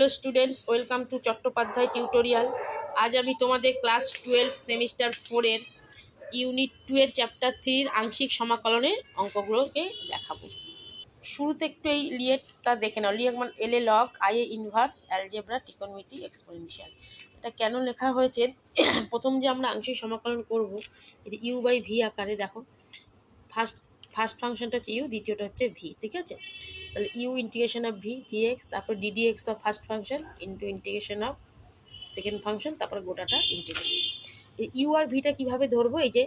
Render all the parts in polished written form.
Hello students, welcome to Chattopadhyay tutorial. আজ আমি তোমাদের ক্লাস 12 সেমিস্টার 4-এর ইউনিট 2 এর চ্যাপ্টার 3-র আংশিক সমাকলনের অঙ্কগুলোকে দেখাবো। শুরুতে একটু এই লিয়েটটা দেখে নাও। লিয়েট মানে L A log, I A inverse, algebra, trigonometry, exponential. এটা কেন লেখা হয়েছে? প্রথম যে আমরা আংশিক সমাকলন করব, এটা ইউ বাই ভি আকারে। দেখো, ফার্স্ট ফাংশনটা হচ্ছে ইউ, দ্বিতীয়টা হচ্ছে ভি, ঠিক আছে? তাহলে U integration of V DX, তারপর D DX of first function into integration of second function, তারপর গোটাটা ইন্টিগ্রেশন। এই ইউ আর ভিটা কীভাবে ধরবো? এই যে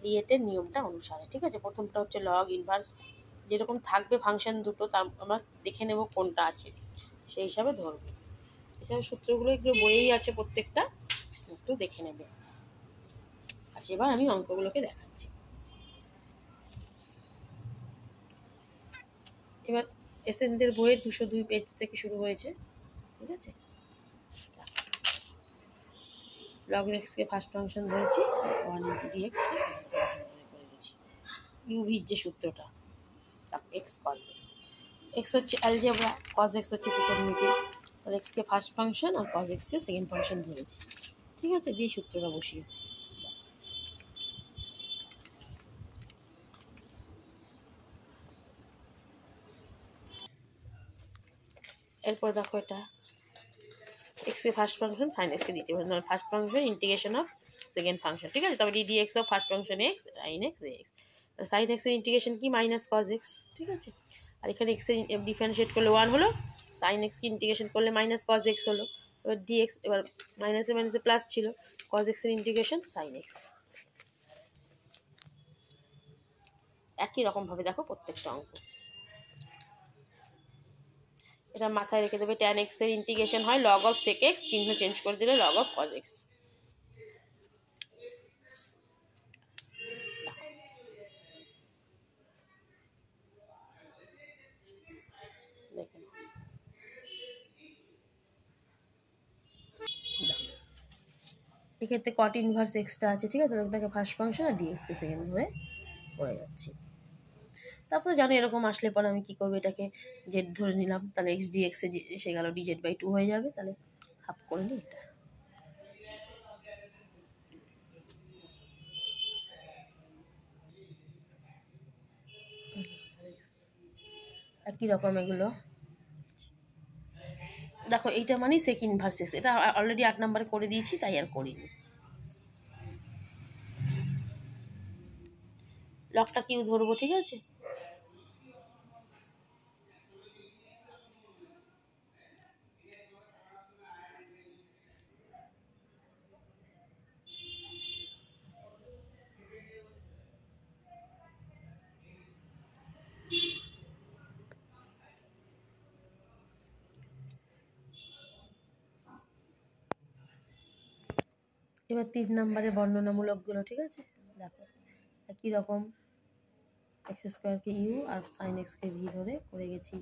লিয়েটের নিয়মটা অনুসারে, ঠিক আছে? প্রথমটা হচ্ছে লগ ইনভার্স, যেরকম থাকবে ফাংশন দুটো, তার আমরা দেখে নেব কোনটা আছে, সেই হিসাবে ধরবো। এছাড়া সূত্রগুলো এগুলো বইয়েই আছে, প্রত্যেকটা একটু দেখে নেবে। আচ্ছা, এবার আমি অঙ্কগুলোকে দেখাচ্ছি। এবার এসএনদের বইয়ের 202 পেজ থেকে শুরু হয়েছে, ঠিক আছে? লগ এক্সকে ফার্স্ট ফাংশন ধরেছি, 1 ইন্টু ডিএক্সকে সেকেন্ড ফাংশন করে দিয়েছি। ইউভির যে সূত্রটা, তারপর এক্স কজ এক্স, এক্স হচ্ছে অ্যালজেব্রা, কজ এক্স হচ্ছে ত্রিকোণমিতি। আর এক্সকে ফার্স্ট ফাংশন আর কজ এক্সকে সেকেন্ড ফাংশন ধরেছি, ঠিক আছে? দিয়ে সূত্রটা বসিয়ে এরপর দেখো, এটা এক্সকে ফার্স্ট ফাংশন, সাইন এক্সকে দ্বিতীয় function, first function integration of second function, ঠিক আছে? তবে d d x of first function x, sine x x. Sine এক্সের ইন্টিগ্রেশন কি? মাইনাস কজ এক্স, ঠিক আছে? আর এখানে এক্সের ডিফারেন্সিয়েট করলে 1 হলো, সাইন এক্সকে ইন্টিগ্রেশন করলে মাইনাস কজ এক্স হলো। এবার ডিএক্স, এবার মাইনাসে মাইনাসে প্লাস ছিল, কজ এক্সের ইন্টিগ্রেশন সাইন এক্স। একই রকমভাবে দেখো প্রত্যেকটা অঙ্ক। এটা মাথায় রেখে দেবে, ট্যান এক্স এর ইন্টিগ্রেশন হয় লগ অফ সেক এক্স, চিহ্ন চেঞ্জ করে দিলে লগ অফ কজ এক্স। দেখেন, এক্ষেত্রে কট ইনভার্স এক্সটা আছে, ঠিক আছে? তাহলে ওটাকে ফার্স্ট ফাংশন আর ডিএক্সকে সেকেন্ড ধরে পড়ে যাচ্ছি। তারপরে জানো এরকম আসলে পরে আমি কী করবো, এটাকে জেড ধরে নিলাম, তাহলে এক্স ডিএক্সে এসে গেল ডিজেড বাই 2 হয়ে যাবে, তাহলে হাফ করে নিই এটা। একই রকম এগুলো দেখো, এইটা মানে সেক ইনভার্স এক্স, এটা অলরেডি 8 নম্বরে করে দিয়েছি, তাই আর করিনি। লগটা কিউ ধরবো, ঠিক আছে? এবার 3 নম্বরে বর্ণনামূলকগুলো, ঠিক আছে? দেখো, একই রকম এক্স স্কোয়ারকে ইউ আর সাইন এক্সকে ভি ধরে করে গেছি।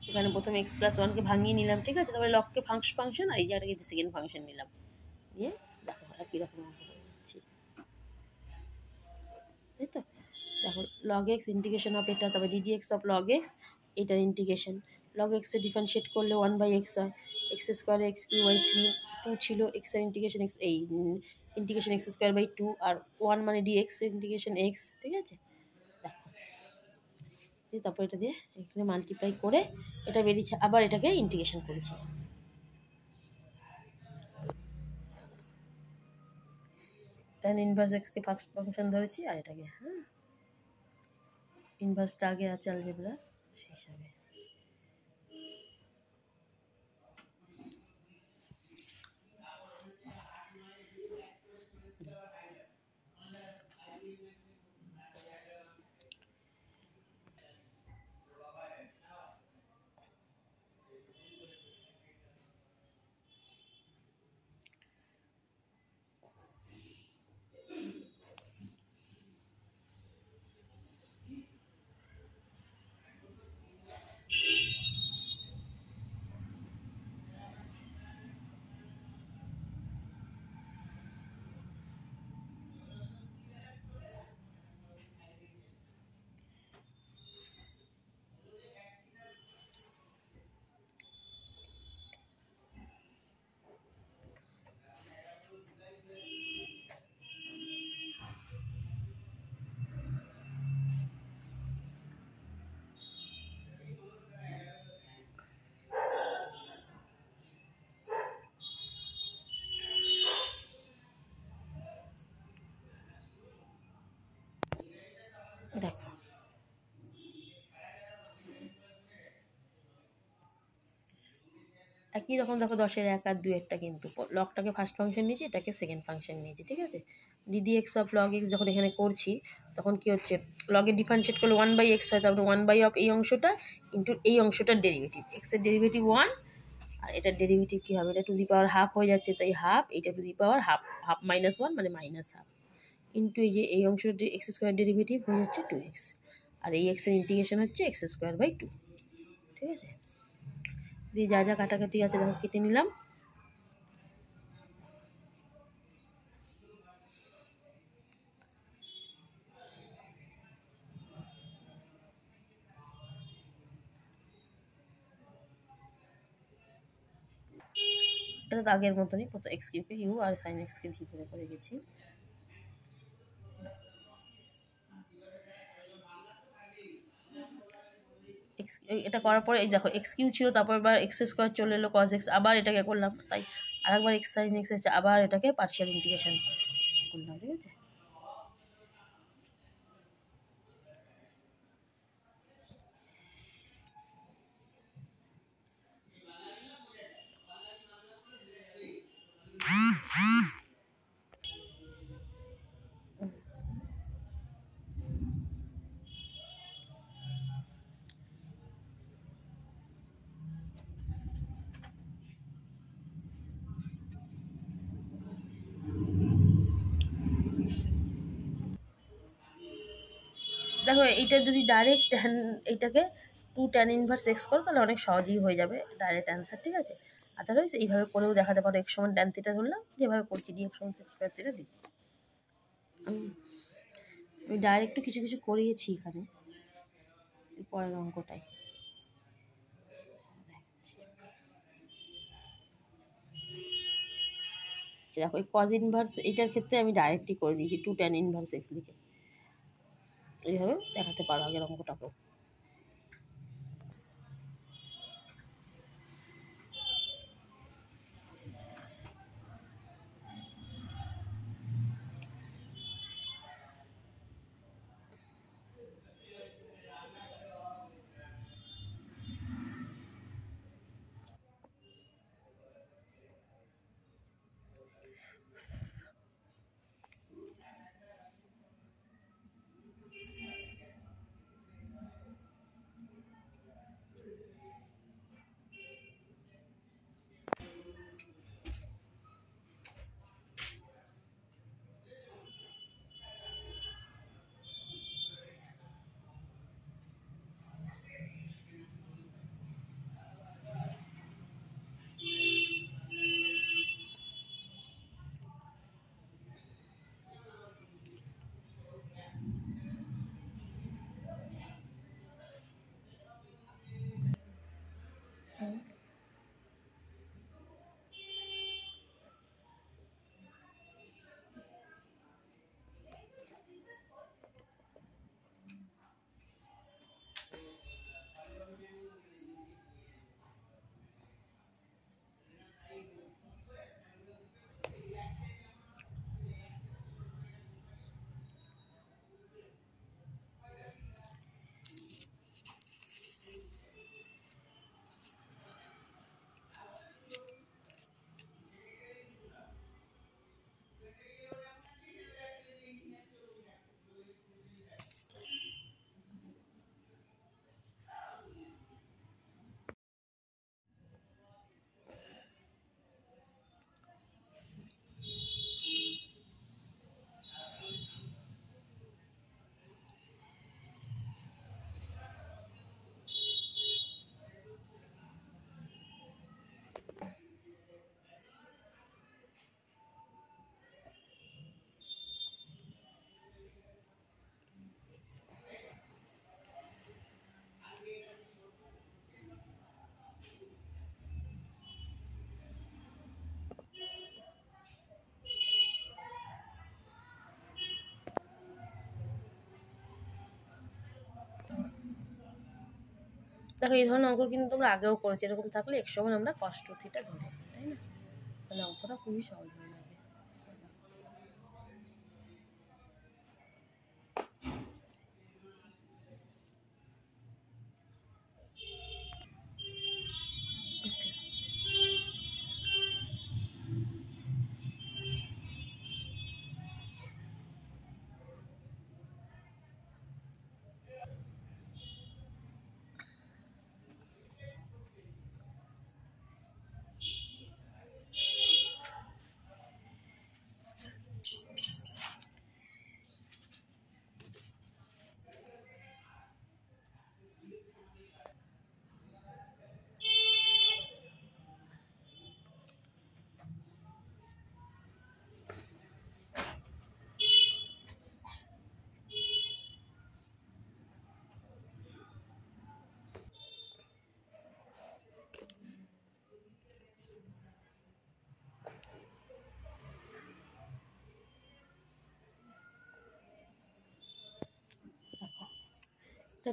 এখানে প্রথমে এক্স প্লাস ওয়ানকে ভাঙিয়ে নিলাম, ঠিক আছে? তারপরে লগকে ফার্স্ট ফাংশন আর এই জায়গাটাকে সেকেন্ড ফাংশন নিলাম, দিয়ে দেখো একই রকম অঙ্ক করছি, তাই তো? দেখো, লগ এক্স ইন্টিগ্রেশন অফ এটা, তবে d d x of log x, এটার ইন্টিগ্রেশন লগ এক্সে ডিফারেন্সিয়েট করলে 1 বাই এক্স হয়, x square x cube by 3, 2 ছিল, এক্সের ইন্টিগ্রেশন এক্স, এই ইন্টিগ্রেশন এক্স স্কোয়ার বাই 2, আর 1 মানে ডি এক্স ইন্টিগ্রেশন এক্স, ঠিক আছে? দেখো, তারপর এটা দিয়ে এখানে মাল্টিপ্লাই করে এটা বেরিয়েছে, আবার এটাকে ইন্টিগ্রেশন করেছি। tan ইনভার্স এক্সকে ফার্স্ট ফাংশন ধরেছি, আর এটাকে ইনভার্সটা আগে আছে অ্যালজেব্রা, সেই হিসাবে। একই রকম দেখো 10-এর 1 আর 2-এরটা কিন্তু লগটাকে ফার্স্ট ফাংশন নিয়েছি, এটাকে সেকেন্ড ফাংশন নিয়েছি, ঠিক আছে। ddx অফ log x যখন এখানে করছি তখন কি হচ্ছে, লগের ডিফারেন্সিয়েট করলে 1/x হয়, তারপরে 1 অফ এই অংশটা ইন্টু এই অংশটার ডেরিভেটিভ, এক্সের ডেরিভেটিভ 1 আর এটার ডেরিভেটিভ কী হবে, এটা টু দি পাওয়ার হাফ হয়ে যাচ্ছে, তাই হাফ, এটা to the power half, half -1 মানে -হাফ ইন্টু এই যে এই অংশটা এক্স স্কোয়ার ডেরিভেটিভ হয়ে যাচ্ছে 2x, আর এই এক্সের ইন্টিগ্রেশন হচ্ছে x²/2, ঠিক আছে। দিয়ে যা যা কাটাকাটি আছে দেখো কেটে নিলাম। এটা তো আগের মতনই, প্রথম এক্স কিউকে ইউ আর সাইন এক্সকে ভি করে গেছি। এটা করার পরে এই দেখো এক্স কিউ ছিল, তারপর এবার x² চলে এলো cos x, আবার এটাকে করলাম, তাই আরেকবার এক্স সাইন এক্স আছে, আবার এটাকে পার্শিয়াল ইন্টিগ্রেশন করলাম, ঠিক আছে। দেখো এইটা যদি ডাইরেক্ট এইটাকে 2 tan ইনভার্স x করো তাহলে অনেক সহজেই হয়ে যাবে ডাইরেক্ট অ্যান্সার, ঠিক আছে। আদারওয়াইজ এইভাবে করেও দেখাতে পারো, x সমান tan থিটা ধরলাম, যেভাবে করছি dx সমান sec² থিটা দিই। আমি ডাইরেক্টও কিছু কিছু করিয়েছি এখানে পরের অঙ্কটাই। দেখো এই cos ইনভার্স এইটার ক্ষেত্রে আমি ডাইরেক্টই করে দিয়েছি 2 tan ইনভার্স x লিখে, এইভাবে দেখাতে পারো আগের অঙ্কটাকেও। দেখো এই ধরনের অঙ্ক কিন্তু তোমরা আগেও করেছো, এরকম থাকলে এক সময় আমরা cos 2 থিটা ধরে, তাই না, তাহলে অঙ্কটা খুবই সহজ হয়ে যাবে।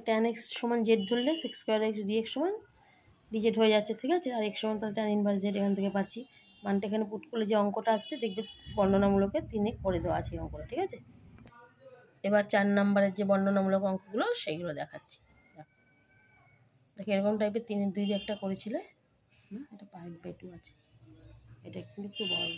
tan x সমান z ধরলে সেক্স স্কোয়ার এক্স ডিএক্স সমান ডিজেড হয়ে যাচ্ছে, ঠিক আছে। আর x সমান তাহলে tan ইনভার্স z এখান থেকে পাচ্ছি। মানটা এখানে পুট করলে যে অঙ্কটা আসছে দেখবে বর্ণনামূলকে 3 করে দেওয়া আছে অঙ্কটা, ঠিক আছে। এবার 4 নম্বরের যে বর্ণনামূলক অঙ্কগুলো সেইগুলো দেখাচ্ছি। দেখো এরকম টাইপের 3-2 দিয়ে একটা করেছিলে না, এটা 5/2 আছে, এটা একটু বড়।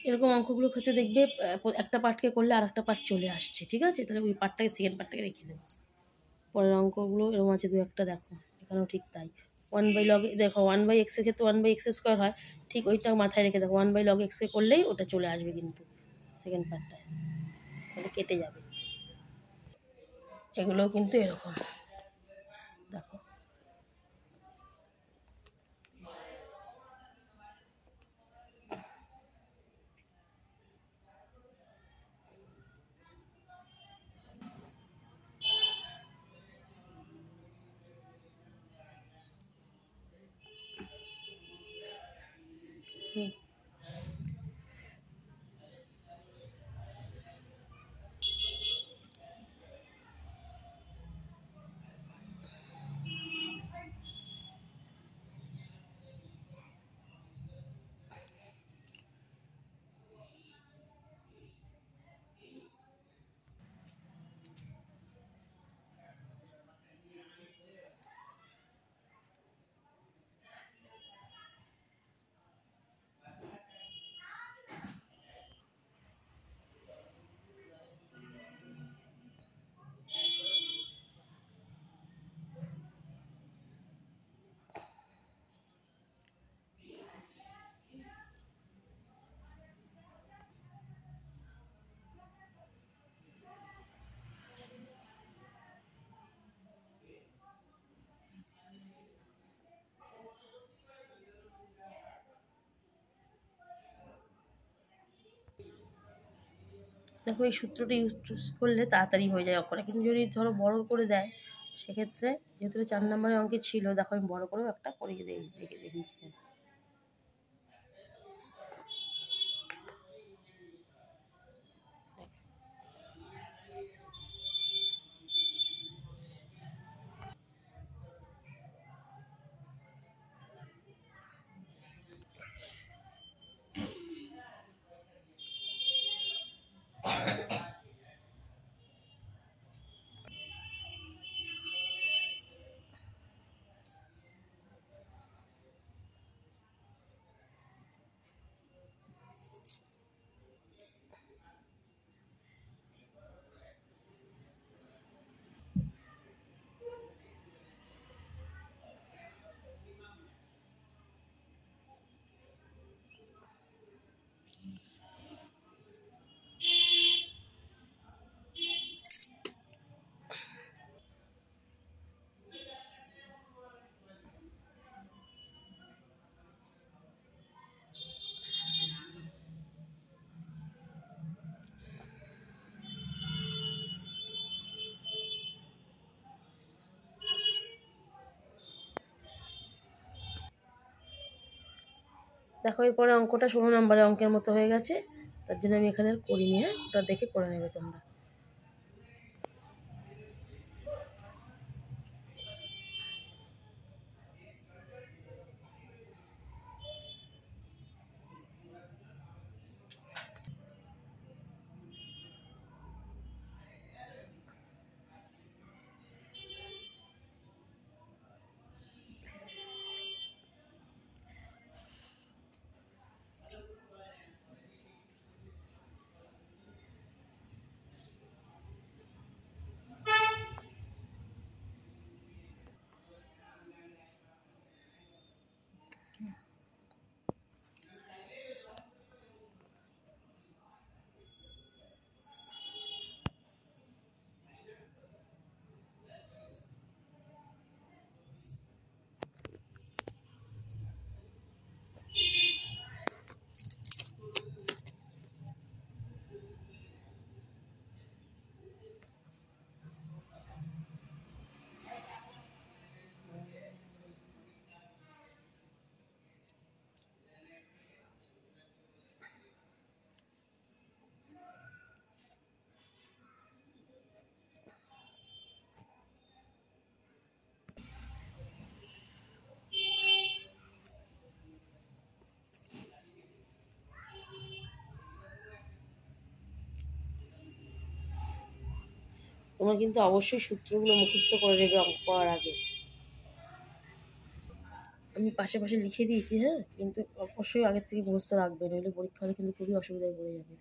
এরকম অঙ্কগুলোর ক্ষেত্রে দেখবে একটা পার্টকে করলে আর একটা পার্ট চলে আসছে, ঠিক আছে। তাহলে ওই পার্টটাকে সেকেন্ড পার্টটাকে রেখে দেবো। পরের অঙ্কগুলো এরকম আছে 2-1টা, দেখো এখানেও ঠিক তাই। 1/log দেখো 1/x এর ক্ষেত্রে 1/x স্কোয়ার হয়, ঠিক ওইটা মাথায় রেখে দেখো 1/log x করলেই ওটা চলে আসবে কিন্তু সেকেন্ড পার্টটায়, তাহলে কেটে যাবে। এগুলোও কিন্তু এরকম দেখো। দেখো এই সূত্রটা ইউজ করলে তাড়াতাড়ি হয়ে যায় অঙ্কটা, কিন্তু যদি ধরো বড় করে দেয় সেক্ষেত্রে, যেহেতু 4 নম্বরের অঙ্কে ছিল, দেখো আমি বড় করেও একটা করে দেখিয়েছি। দেখো এরপরে অঙ্কটা 16 নম্বরের অঙ্কের মতো হয়ে গেছে, তার জন্য আমি এখানে করিনি, হ্যাঁ ওটা দেখে করে নেবে তোমরা। তোমরা কিন্তু অবশ্যই সূত্রগুলো মুখস্থ করে নেবে অঙ্ক করার আগে। আমি পাশে পাশে লিখে দিয়েছি, হ্যাঁ, কিন্তু অবশ্যই আগের থেকে মুখস্থ রাখবে, নইলে পরীক্ষা হলে কিন্তু খুবই অসুবিধায় পড়ে যাবে।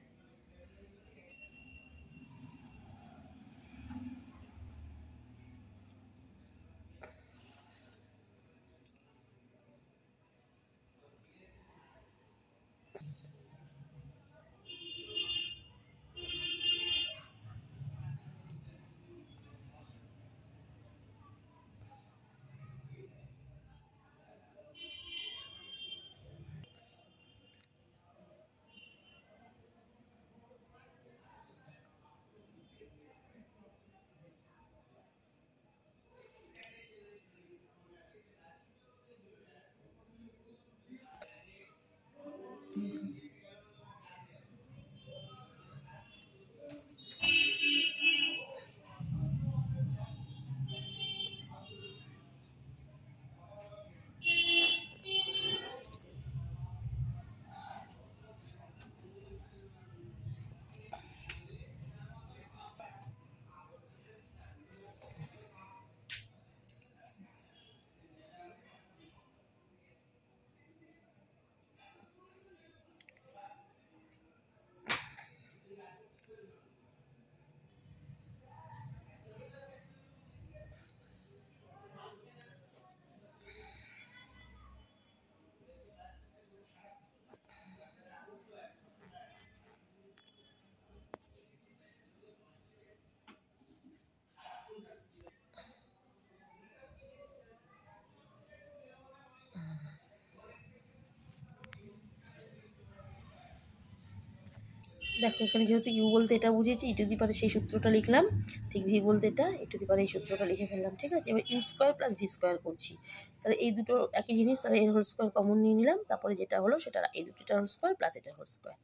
দেখো এখানে যেহেতু ইউ বলতে এটা বুঝেছি, ই টু দি পারে সেই সূত্রটা লিখলাম, ঠিক ভি বলতে এটা, ই টু দি পারে এই সূত্রটা লিখে ফেললাম, ঠিক আছে। এবার u square plus v square করছি, তাহলে এই দুটো একই জিনিস, তাহলে এর হোল স্কোয়ার কমন নিয়ে নিলাম, তারপরে যেটা হলো সেটা এই দুটোটার হোল স্কোয়ার প্লাস এটার হোল স্কোয়ার।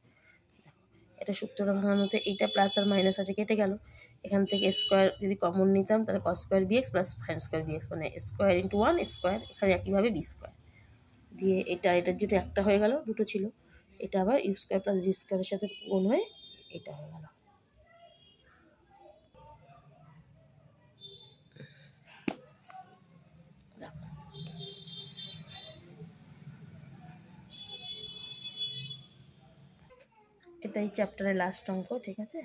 এটা সূত্রটা ভাঙানোতে এইটা প্লাস আর মাইনাস আছে কেটে গেল, এখান থেকে স্কোয়ার যদি কমন নিতাম তাহলে cos square bx plus sine square bx, মানে স্কোয়ার ইন্টু ওয়ান স্কোয়ার, এখানে একইভাবে বি স্কোয়ার দিয়ে এটার যেটা একটা হয়ে গেল, দুটো ছিল, এটা আবার ইউ স্কোয়ার প্লাস ভি স্কোয়ারের সাথে গুণ হয়ে এটা হয়ে গেল। এটাই চ্যাপ্টারের লাস্ট অঙ্ক, ঠিক আছে।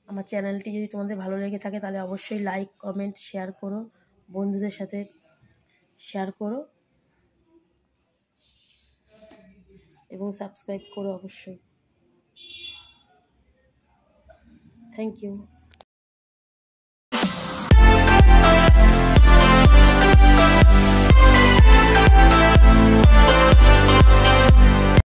আমার চ্যানেলটি যদি তোমাদের ভালো লেগে থাকে তাহলে অবশ্যই লাইক কমেন্ট শেয়ার করো, বন্ধুদের সাথে শেয়ার করো এবং সাবস্ক্রাইব করো অবশ্যই। Thank you.